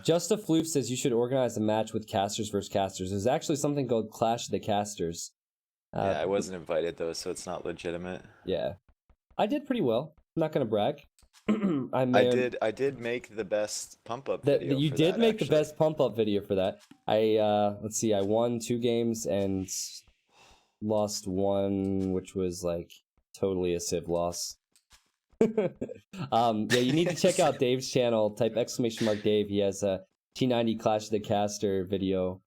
Just a Floof says you should organize a match with casters versus casters. There's actually something called Clash of the Casters. Yeah, I wasn't invited though, so it's not legitimate. Yeah, I did pretty well. I'm not gonna brag. I did make the best pump up video. You for did that, make actually. the best pump up video for that. Let's see, I won 2 games and lost 1, which was like totally a Civ loss. Yeah, you need to check out Dave's channel. Type !Dave. He has a T90 Clash of the Caster video.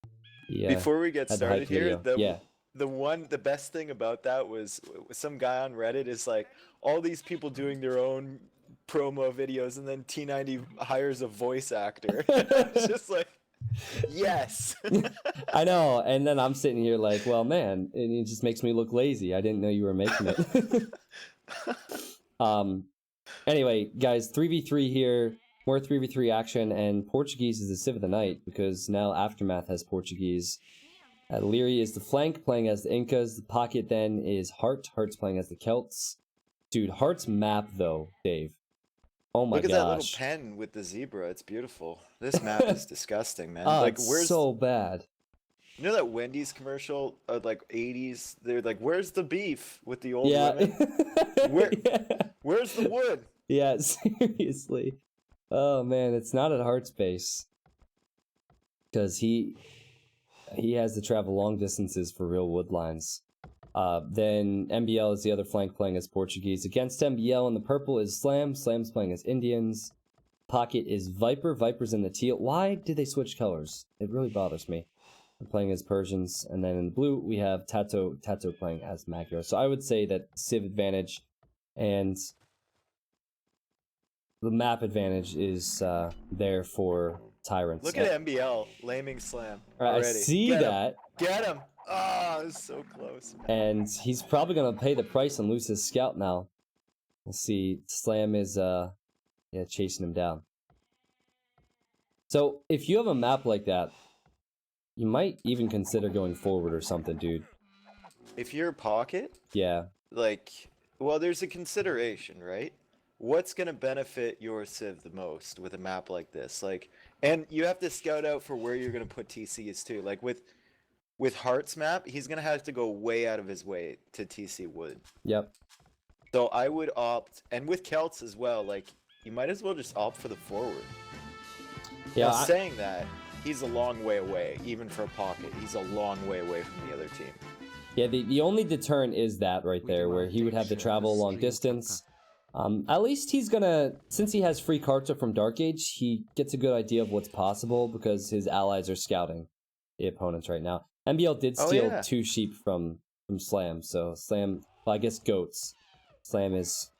Yeah. Before we get started here, the best thing about that was some guy on Reddit is like, all these people doing their own promo videos, and then T90 hires a voice actor. It's just like, yes. I know, and then I'm sitting here like, well, man, it just makes me look lazy. I didn't know you were making it. Anyway, guys, 3v3 here, more 3v3 action, and Portuguese is the Civ of the night, because now Aftermath has Portuguese. Leary is the flank, playing as the Incas. The pocket then is Heart's playing as the Celts. Dude, Heart's map, though, Dave. Oh my gosh. Look at that little pen with the zebra. It's beautiful. This map is disgusting, man. Oh, like, it's so bad. You know that Wendy's commercial of like 80s? They're like, where's the beef with the old women? Where's the wood? Yeah, seriously. Oh man, it's not at Heart's base. Because he has to travel long distances for real wood lines. Then MBL is the other flank playing as Portuguese. Against MBL in the purple is Slam. Slam's playing as Indians. Pocket is Viper. Viper's in the teal. Why did they switch colors? It really bothers me. I'm playing as Persians. And then in blue, we have Tato playing as Magyar. So I would say that Civ advantage and the map advantage is there for TyRanT. Look at MBL laming Slam. I see that. Get him! Oh, it's so close. And he's probably going to pay the price and lose his scout now. We'll see. Slam is chasing him down. So if you have a map like that, you might even consider going forward or something, dude. If you're Pocket? Yeah. Like, well, there's a consideration, right? What's going to benefit your Civ the most with a map like this? Like, and you have to scout out for where you're going to put TCs too. Like with Heart's map, he's going to have to go way out of his way to TC wood. Yep. So I would opt, and with Celts as well, like, you might as well just opt for the forward. Yeah. Now, saying that, he's a long way away, even for a Pocket. He's a long way away from the other team. Yeah, the only deterrent is that right there, where he would have to travel a long distance. At least he's gonna, since he has free Karta from Dark Age, he gets a good idea of what's possible because his allies are scouting the opponents right now. MBL did steal 2 sheep from Slam, so Slam, well, I guess goats. Slam is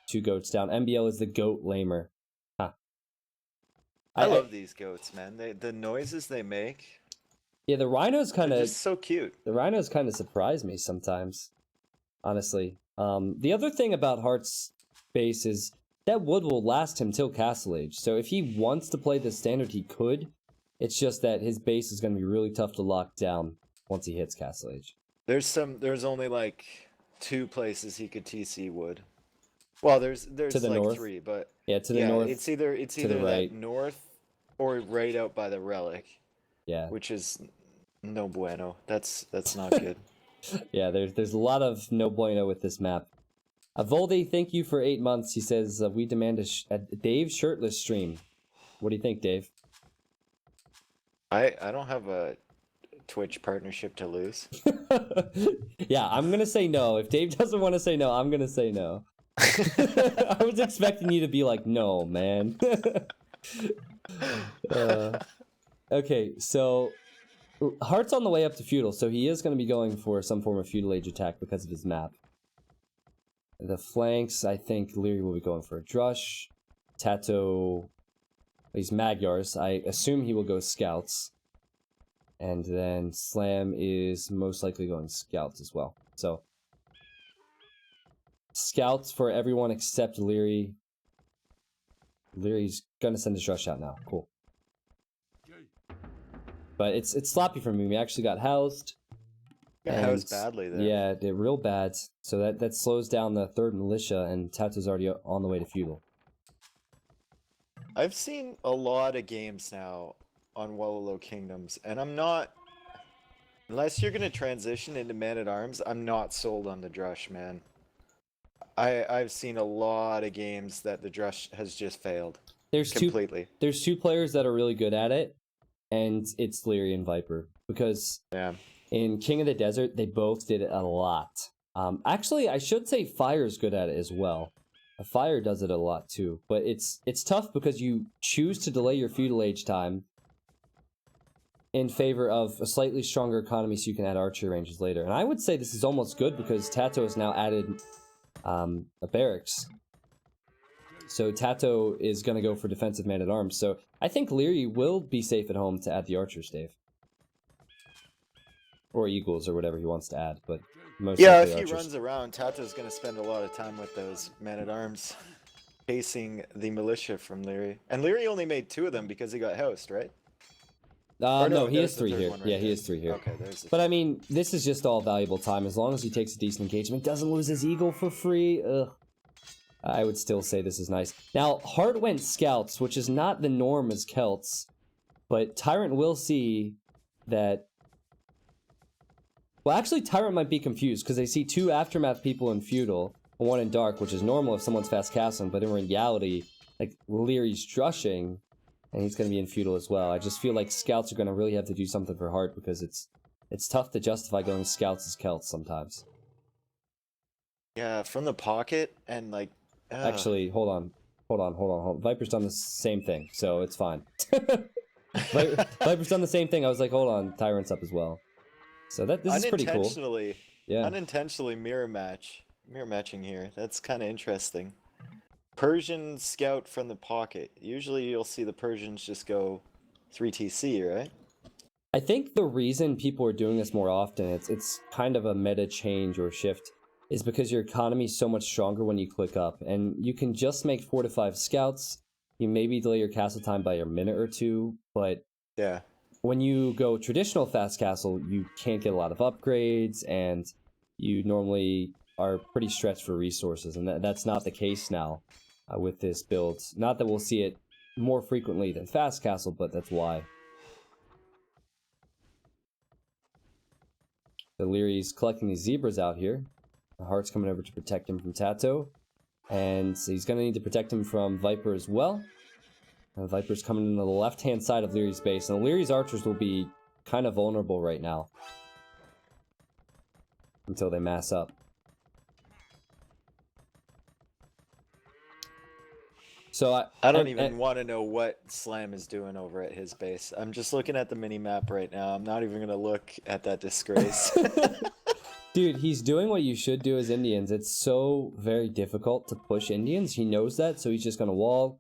2 goats down. MBL is the goat lamer. Huh. I love these goats, man. The noises they make. Yeah, the rhinos kind of just so cute. The rhinos kind of surprise me sometimes, honestly. The other thing about Heart's base is that wood will last him till Castle Age. So if he wants to play the standard, he could. It's just that his base is going to be really tough to lock down once he hits Castle Age. There's only like 2 places he could TC wood. Well, there's to the like north. 3, but yeah, to the north. It's either the right. that north or right out by the relic. Yeah, which is no bueno. That's not good. Yeah, there's a lot of no bueno with this map. Volde, thank you for 8 months. He says we demand a Dave shirtless stream. What do you think, Dave? I don't have a Twitch partnership to lose. Yeah, I'm gonna say no. If Dave doesn't want to say no, I'm gonna say no. I was expecting you to be like, no, man. Okay, so Heart's on the way up to feudal, so he is going to be going for some form of feudal age attack because of his map. The flanks, I think Leary will be going for a drush. Tato, he's Magyars. I assume he will go scouts. And then Slam is most likely going scouts as well. So, scouts for everyone except Leary. Leary's going to send his rush out now. Cool. But it's sloppy for me. We actually got housed. Got housed badly there. Yeah, they're real bad. So that slows down the third militia, and Tato's already on the way to feudal. I've seen a lot of games now on Wallow Kingdoms, and I'm not. Unless you're gonna transition into Man-at-Arms, I'm not sold on the Drush, man. I've seen a lot of games that the Drush has just failed. There's completely. There's two players that are really good at it, and it's Leary and Viper. Because in King of the Desert, they both did it a lot. Actually, I should say Fire's good at it as well. Fire does it a lot too, but it's tough because you choose to delay your feudal age time in favor of a slightly stronger economy so you can add archer ranges later. And I would say this is almost good because Tato has now added a barracks. So Tato is going to go for defensive man-at-arms. So I think Leary will be safe at home to add the archers, Dave. Or eagles or whatever he wants to add, but most if likely he archers. runs around, Tato's going to spend a lot of time with those man-at-arms chasing the militia from Leary. And Leary only made 2 of them because he got housed, right? No, he has 3 here. Right he has 3 here. Okay, there's but I mean, this is just all valuable time. As long as he takes a decent engagement, doesn't lose his eagle for free. Ugh. I would still say this is nice. Now, Hart went scouts, which is not the norm as Celts, but TyRanT will see that. Well, actually, TyRanT might be confused because they see 2 Aftermath people in feudal and 1 in dark, which is normal if someone's fast casting, but in reality, like Leary's drushing. And he's going to be in feudal as well. I just feel like scouts are going to really have to do something for Hart because it's tough to justify going scouts as Celts sometimes. Yeah, from the pocket and like. Actually, hold on. Viper's done the same thing, so it's fine. Viper's done the same thing. I was like, hold on, TyRanT's up as well. So this is pretty cool. Unintentionally mirror matching here. That's kind of interesting. Persian scout from the pocket. Usually you'll see the Persians just go 3TC, right? I think the reason people are doing this more often, it's kind of a meta change or shift, is because your economy is so much stronger when you click up. And you can just make 4 to 5 scouts. You maybe delay your castle time by a minute or 2, but yeah, when you go traditional fast castle, you can't get a lot of upgrades, and you normally are pretty stretched for resources, and that's not the case now. With this build. Not that we'll see it more frequently than Fast Castle, but that's why. The Leary's collecting these zebras out here. The Hart's coming over to protect him from Tato. And he's going to need to protect him from Viper as well. Viper's coming into the left-hand side of Leary's base. And Leary's archers will be kind of vulnerable right now. Until they mass up. So I don't even want to know what Slam is doing over at his base. I'm just looking at the mini-map right now. I'm not even going to look at that disgrace. Dude, he's doing what you should do as Indians. It's so very difficult to push Indians. He knows that, so he's just going to wall.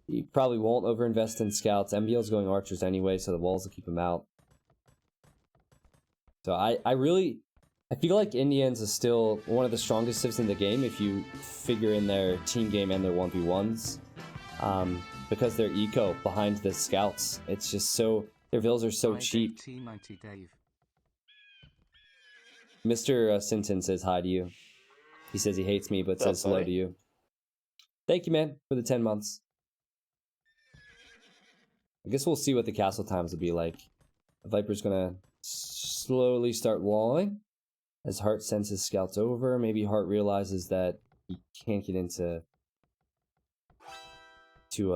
He probably won't overinvest in scouts. MBL's going archers anyway, so the walls will keep him out. So I feel like Indians is still one of the strongest civs in the game if you figure in their team game and their 1v1s. Because they're eco behind the scouts. It's just so, their vills are so cheap. Mr. Sinton says hi to you. He says he hates me, but says hello to you. Thank you, man, for the 10 months. I guess we'll see what the castle times will be like. Viper's gonna slowly start walling as Hart sends his scouts over. Maybe Hart realizes that he can't get into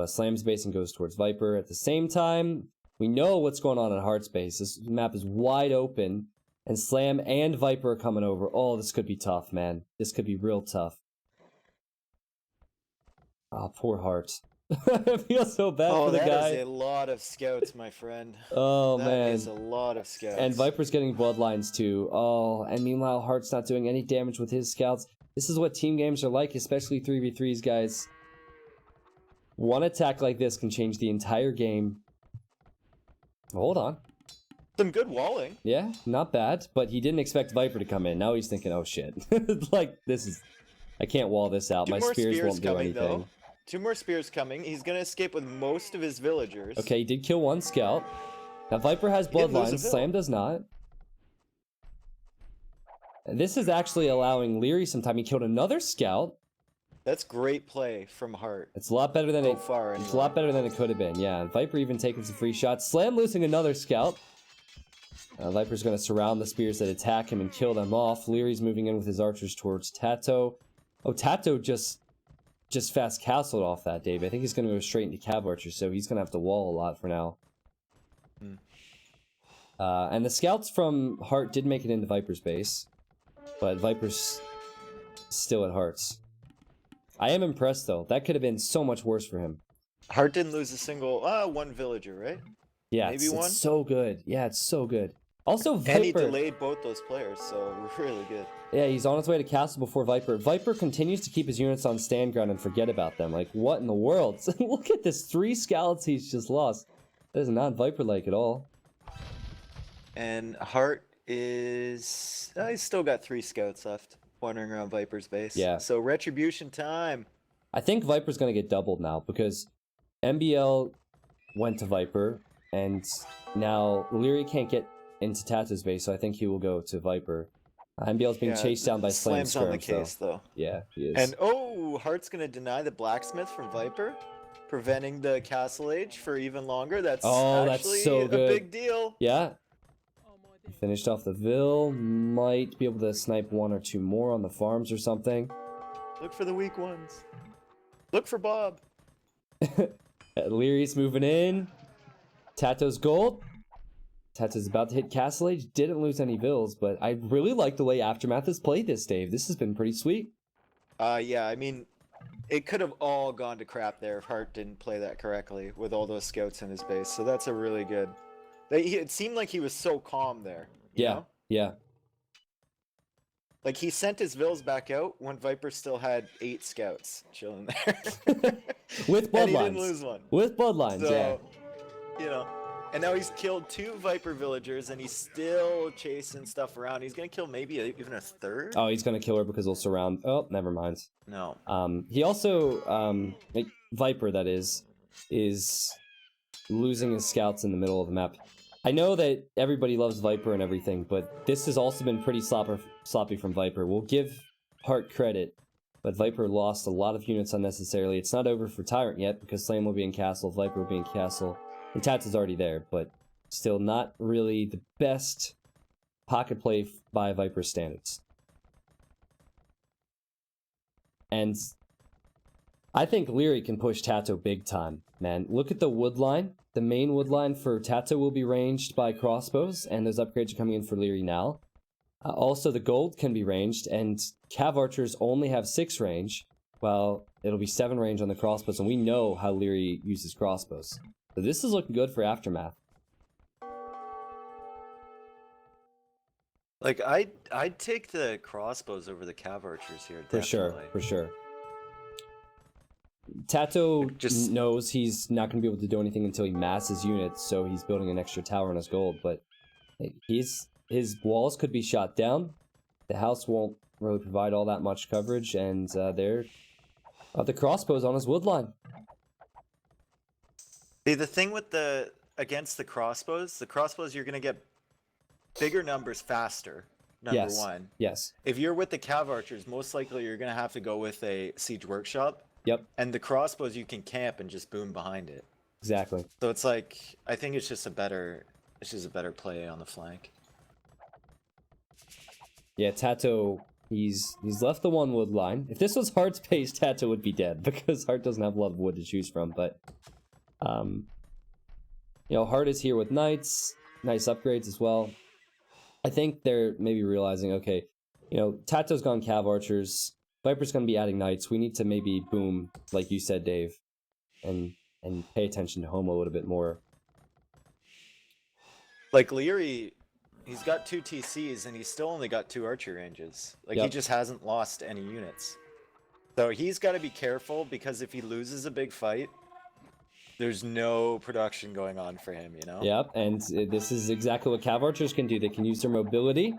Slam's base and goes towards Viper. At the same time, we know what's going on in Hart's base. This map is wide open, and Slam and Viper are coming over. Oh, this could be tough, man. This could be real tough. Oh, poor Hart. I feel so bad for the guy. That is a lot of scouts, my friend. Oh, man. That is a lot of scouts. And Viper's getting bloodlines, too. Oh, and meanwhile, Hart's not doing any damage with his scouts. This is what team games are like, especially 3v3s, guys. One attack like this can change the entire game. Hold on. Some good walling. Yeah, not bad. But he didn't expect Viper to come in. Now he's thinking, oh shit. Like, this is... I can't wall this out. My spears won't do anything. Though. 2 more spears coming. He's gonna escape with most of his villagers. Okay, he did kill 1 scout. Now Viper has bloodlines. Slam does not. And this is actually allowing Leary some time. He killed another scout. That's great play from Hart. It's a lot better than So it. far, It's a anyway. lot better than it could have been. Yeah, Viper even taking some free shots. Slam losing another scout. Viper's going to surround the spears that attack him and kill them off. Leary's moving in with his archers towards Tato. Oh, Tato just fast castled off that, Dave. I think he's going to go straight into cav archers, so he's going to have to wall a lot for now. And the scouts from Hart did make it into Viper's base, but Viper's still at Hart's. I am impressed, though. That could have been so much worse for him. Hart didn't lose a single, one villager, right? Yeah, Maybe one? it's so good. Yeah, it's so good. Also, Viper... And he delayed both those players, so really good. Yeah, he's on his way to castle before Viper. Viper continues to keep his units on stand ground and forget about them. Like, what in the world? Look at this, 3 scouts he's just lost. That is not Viper-like at all. And Hart is... he's still got 3 scouts left, wandering around Viper's base. Yeah. So retribution time. I think Viper's going to get doubled now, because MBL went to Viper, and now Leary can't get into Tato's base, so I think he will go to Viper. MBL's being chased down by Slam Slam's on the Skirms, case, though. Yeah, he is. And, Hart's going to deny the blacksmith from Viper, preventing the castle age for even longer. That's actually so a good. big deal. Yeah. Finished off the Vil. Might be able to snipe 1 or 2 more on the farms or something. Look for the weak ones. Look for Bob. Leary's moving in. Tato's gold. Tato's about to hit Castle Age. Didn't lose any Vils, but I really like the way Aftermath has played this, Dave. This has been pretty sweet. Yeah, I mean, it could have all gone to crap there if Hart didn't play that correctly with all those scouts in his base. So that's a really good... It seemed like he was so calm there. You know? Yeah. Like, he sent his Vils back out when Viper still had 8 scouts chilling there. With And bloodlines. he didn't lose one. With bloodlines, So, you know. And now he's killed 2 Viper villagers, and he's still chasing stuff around. He's going to kill maybe even a 3rd? Oh, he's going to kill her because he'll surround... Oh, never mind. No. He also... like, Viper, that is losing his scouts in the middle of the map. I know that everybody loves Viper and everything, but this has also been pretty sloppy from Viper. We'll give Hart credit, but Viper lost a lot of units unnecessarily. It's not over for TyRanT yet, because Slam will be in castle, Viper will be in castle, and Tats is already there, but still not really the best pocket play by Viper standards. And I think Leary can push Tato big time, man. Look at the wood line. The main wood line for Tato will be ranged by crossbows, and those upgrades are coming in for Leary now. Also, the gold can be ranged, and Cav Archers only have 6 range, while it'll be 7 range on the crossbows, and we know how Leary uses crossbows. So this is looking good for Aftermath. Like, I'd take the crossbows over the Cav Archers here, definitely. For sure. Tato Just knows he's not going to be able to do anything until he masses units, so he's building an extra tower on his gold, but his walls could be shot down. The house won't really provide all that much coverage, and they're the crossbows on his wood line. See, the thing with against the crossbows you're going to get bigger numbers faster, number one. Yes. If you're with the Cav Archers, most likely you're going to have to go with a Siege Workshop. Yep. And the crossbows you can camp and just boom behind it. Exactly. So it's like, I think it's just a better play on the flank. Yeah, Tato, he's left the 1 wood line. If this was Hart's pace, Tato would be dead, because Hart doesn't have a lot of wood to choose from, but Hart is here with knights, nice upgrades as well. I think they're maybe realizing, okay, Tato's gone Cav Archers, Viper's going to be adding knights. We need to maybe boom, like you said, Dave, and pay attention to Homo a little bit more. Like Leary, he's got 2 TCs and he's still only got 2 archer ranges. Like, he just hasn't lost any units. So he's got to be careful, because if he loses a big fight, there's no production going on for him, Yep, and this is exactly what Cav Archers can do. They can use their mobility,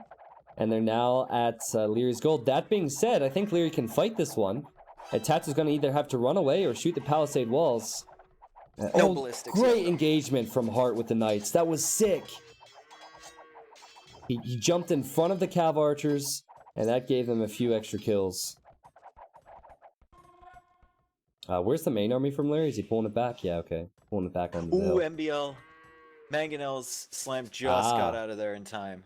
and they're now at Leary's gold. That being said, I think Leary can fight this one. Tato's going to either have to run away or shoot the palisade walls. No ballistics. Great engagement from Hart with the knights. That was sick. He jumped in front of the Cav Archers, and that gave them a few extra kills. Where's the main army from Larry? Is he pulling it back? Yeah, okay. Pulling it back on the hill. Ooh, MBL. Mangonel's slam just got out of there in time.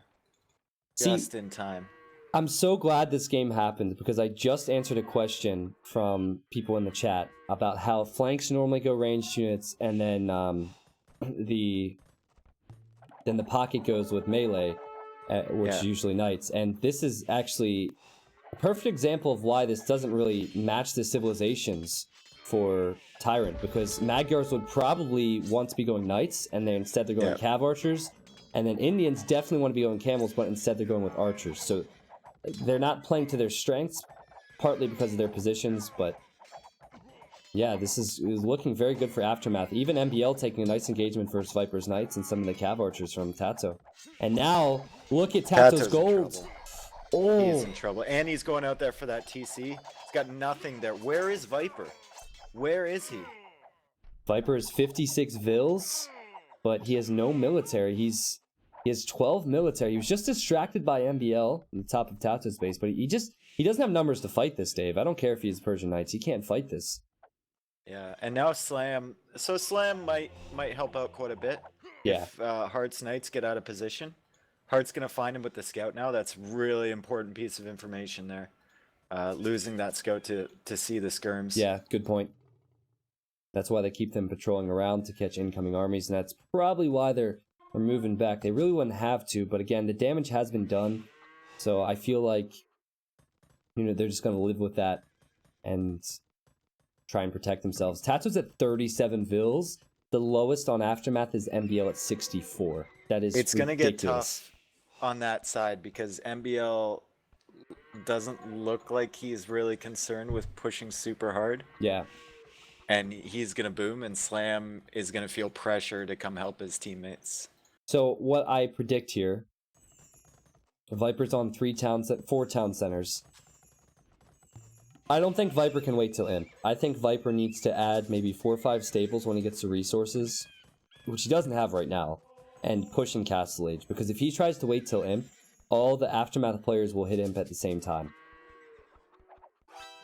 Just in time. I'm so glad this game happened because I just answered a question from people in the chat about how flanks normally go ranged units and then the pocket goes with melee, which is usually knights. And this is actually a perfect example of why this doesn't really match the civilizations for TyRanT, because Magyars would probably want to be going knights, and then instead they're going cav archers, and then Indians definitely want to be going camels, but instead they're going with archers. So they're not playing to their strengths, partly because of their positions, but yeah, this is looking very good for Aftermath. Even MBL taking a nice engagement versus Viper's Knights and some of the cav archers from Tato. And now, look at Tato's gold. Oh, he's in trouble. And he's going out there for that TC. He's got nothing there. Where is Viper? Where is he? Viper is 56 vils, but he has no military. He has 12 military. He was just distracted by MBL on the top of Tato's base, but he doesn't have numbers to fight this, Dave. I don't care if he has Persian Knights. He can't fight this. Yeah, and now Slam. So Slam might help out quite a bit. Yeah. If Heart's Knights get out of position. Heart's going to find him with the scout now. That's really important piece of information there. Losing that scout to see the skirms. Yeah, good point. That's why they keep them patrolling around to catch incoming armies, and that's probably why they're moving back. They really wouldn't have to, but again, the damage has been done, so I feel like, you know, they're just going to live with that and try and protect themselves. Tato's at 37 vils. The lowest on Aftermath is MBL at 64. That is It's going to get tough on that side because MBL doesn't look like he's really concerned with pushing super hard. Yeah. And he's going to boom, and Slam is going to feel pressure to come help his teammates. So what I predict here, Viper's on 4 town centers. I don't think Viper can wait till Imp. I think Viper needs to add maybe 4 or 5 staples when he gets to resources, which he doesn't have right now, and push in Castle Age. Because if he tries to wait till Imp, all the Aftermath players will hit Imp at the same time.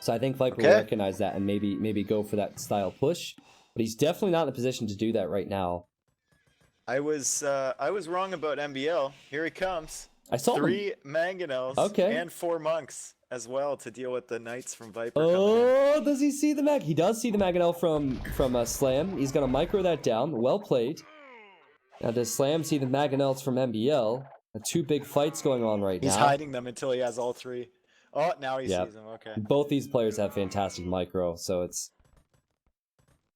So I think Viper will recognize that and maybe go for that style push. But he's definitely not in a position to do that right now. I was wrong about MBL. Here he comes. I saw 3 Mangonels and 4 monks as well to deal with the knights from Viper. Oh, does he see the mag? He does see the Mangonel from Slam. He's gonna micro that down. Well played. Now does Slam see the Mangonels from MBL? 2 big fights going on right now. He's hiding them until he has all 3. Oh, now he sees them. Okay. Both these players have fantastic micro, so it's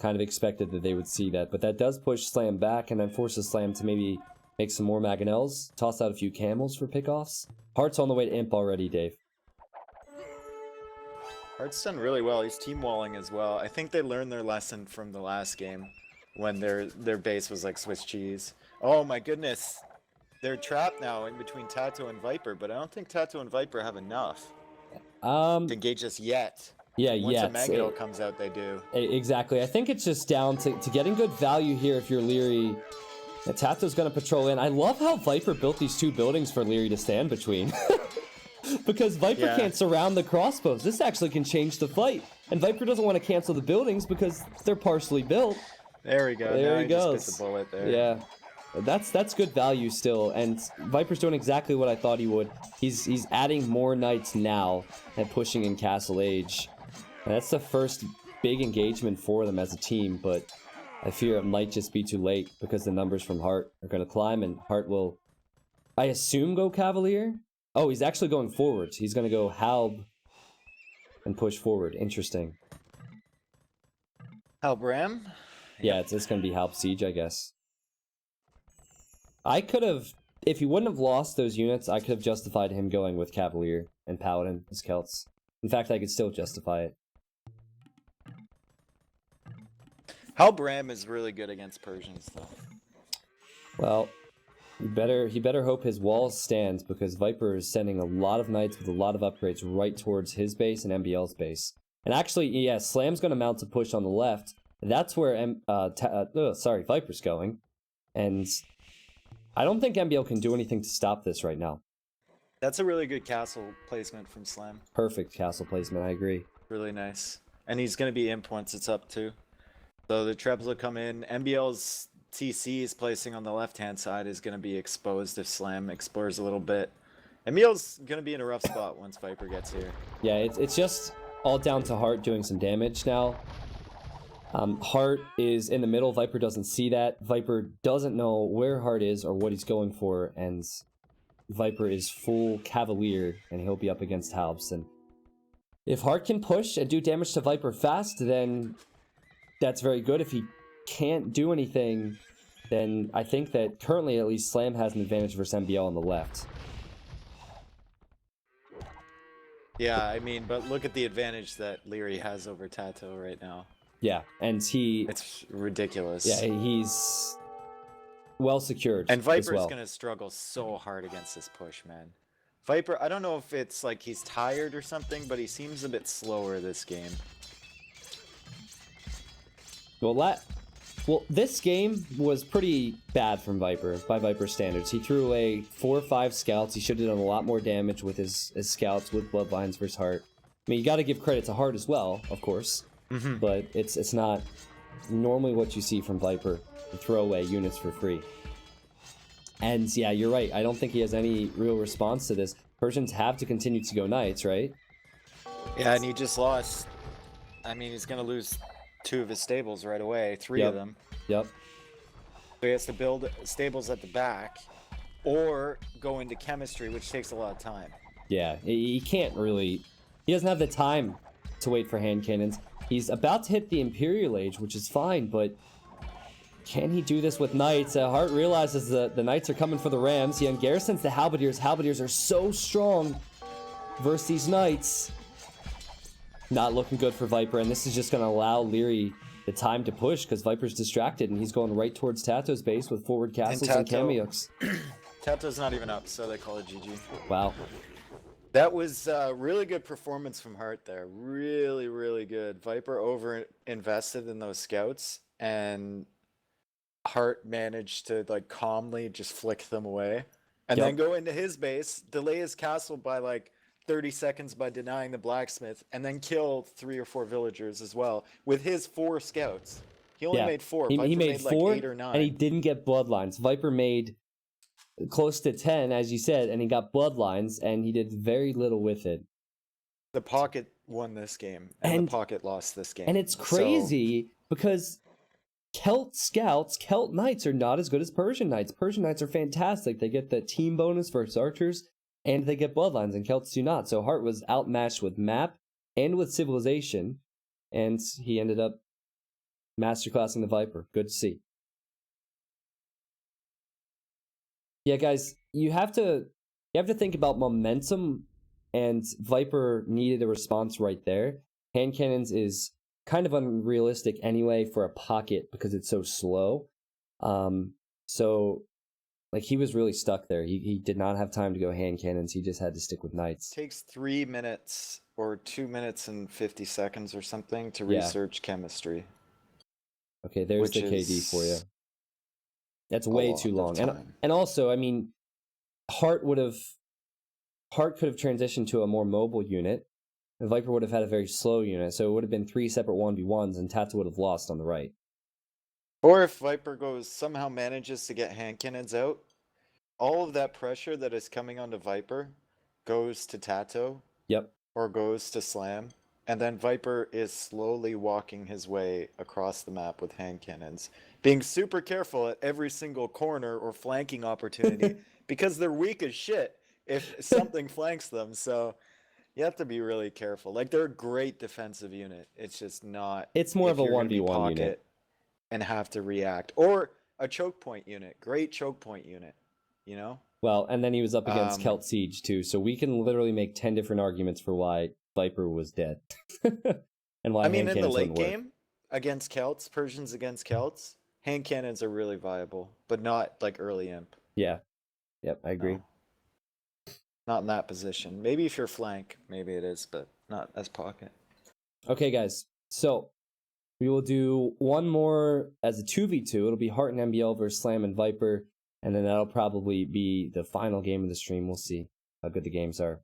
kind of expected that they would see that. But that does push Slam back and then forces Slam to maybe make some more Mangonels, toss out a few camels for pickoffs. Heart's on the way to Imp already, Dave. Heart's done really well. He's team walling as well. I think they learned their lesson from the last game when their base was like Swiss cheese. Oh my goodness. They're trapped now in between Tato and Viper, but I don't think Tato and Viper have enough to engage us yet. Yeah, Once a Mangonel comes out, they do. Exactly. I think it's just down to getting good value here if you're Leary. Tato's going to patrol in. I love how Viper built these 2 buildings for Leary to stand between. Because Viper can't surround the crossbows. This actually can change the fight. And Viper doesn't want to cancel the buildings because they're partially built. There we go. There now he goes. Just bit the bullet there. Yeah. That's good value still, and Viper's doing exactly what I thought he would. He's adding more knights now and pushing in Castle Age. And that's the first big engagement for them as a team, but I fear it might just be too late because the numbers from Heart are going to climb, and Heart will, I assume, go Cavalier? Oh, he's actually going forwards. He's going to go Halb and push forward. Interesting. Halbram? Yeah, it's going to be Halb Siege, I guess. I could have, if he wouldn't have lost those units, I could have justified him going with Cavalier and Paladin as Celts. In fact, I could still justify it. Halbram is really good against Persians, though. Well, he better hope his walls stand, because Viper is sending a lot of knights with a lot of upgrades right towards his base and MBL's base. And actually, yeah, Slam's going to mount a push on the left. That's where Viper's going. And I don't think MBL can do anything to stop this right now. That's a really good castle placement from Slam. Perfect castle placement, I agree. Really nice. and he's going to be imp once it's up too. So the trebs will come in. MBL's TC is placing on the left-hand side is going to be exposed if Slam explores a little bit. MBL's going to be in a rough spot once Viper gets here. Yeah, it's just all down to Heart doing some damage now. Heart is in the middle. Viper doesn't see that. Viper doesn't know where Heart is or what he's going for, and Viper is full Cavalier, and he'll be up against Halbs. And if Heart can push and do damage to Viper fast, then that's very good. If he can't do anything, then I think that currently at least Slam has an advantage versus MBL on the left. Yeah, I mean, but look at the advantage that Leary has over Tato right now. Yeah, and it's ridiculous. Yeah, he's well secured. And Viper's well. gonna struggle so hard against this push, man. Viper, I don't know if it's like he's tired or something, but he seems a bit slower this game. Well, this game was pretty bad from Viper, by Viper standards. He threw away 4 or 5 scouts. He should have done a lot more damage with his scouts, with Bloodlines versus Heart. I mean, you got to give credit to Heart as well, of course. But it's not normally what you see from Viper, to throw away units for free. And yeah, you're right. I don't think he has any real response to this. Persians have to continue to go Knights, right? Yeah, and he just lost. I mean, he's going to lose 2 of his stables right away, 3 of them. Yep. So he has to build stables at the back or go into chemistry, which takes a lot of time. Yeah, he can't really... He doesn't have the time to wait for hand cannons. He's about to hit the Imperial Age, which is fine, but can he do this with Knights? Hart realizes that the Knights are coming for the Rams. He ungarrisons the Halberdiers. Halberdiers are so strong versus these Knights. Not looking good for Viper, and this is just going to allow Leary the time to push because Viper's distracted, and he's going right towards Tato's base with forward castles and cameos. Tato's not even up, so they call it GG. Wow. That was a really good performance from Hart there. Really, really good. Viper over-invested in those scouts, and Hart managed to like calmly just flick them away. And then go into his base, delay his castle by like 30 seconds by denying the blacksmith, and then kill 3 or 4 villagers as well with his 4 scouts. He only made 4. He made 4, like 8 or 9. and he didn't get bloodlines. Viper made close to 10, as you said, and he got bloodlines, and he did very little with it. The pocket won this game, and the pocket lost this game. And it's crazy because Celt scouts, Celt Knights are not as good as Persian Knights. Persian Knights are fantastic. They get the team bonus versus archers, and they get bloodlines, and Celts do not. So Hart was outmatched with map and with civilization, and he ended up masterclassing the Viper. Good to see. Yeah, guys, you have to think about momentum, and Viper needed a response right there. Hand cannons is kind of unrealistic anyway for a pocket because it's so slow. So like he was really stuck there. He did not have time to go hand cannons. He just had to stick with Knights. It takes 3 minutes or 2 minutes and 50 seconds or something to research chemistry. Okay, there's the KD for you. That's way too long. And also, I mean, Hart could have transitioned to a more mobile unit. And Viper would have had a very slow unit, so it would have been 3 separate 1v1s, and Tato would have lost on the right. Or if Viper somehow manages to get hand cannons out, all of that pressure that is coming onto Viper goes to Tato. Yep. Or goes to Slam. And then Viper is slowly walking his way across the map with hand cannons, being super careful at every single corner or flanking opportunity because they're weak as shit if something flanks them. So you have to be really careful. Like, they're a great defensive unit. It's just not. It's more of a 1v1 unit. And have to react. Or a choke point unit. Great choke point unit. You know? Well, and then he was up against Celt Siege too, so we can literally make 10 different arguments for why Viper was dead. And why in the late game, against Celts, Persians against Celts, hand cannons are really viable, but not like early imp. Yeah. Yep, I agree. No. Not in that position. Maybe if you're flank, maybe it is, but not as pocket. Okay, guys. So we will do one more as a 2v2. It'll be Heart and MBL versus Slam and Viper, and then that'll probably be the final game of the stream. We'll see how good the games are.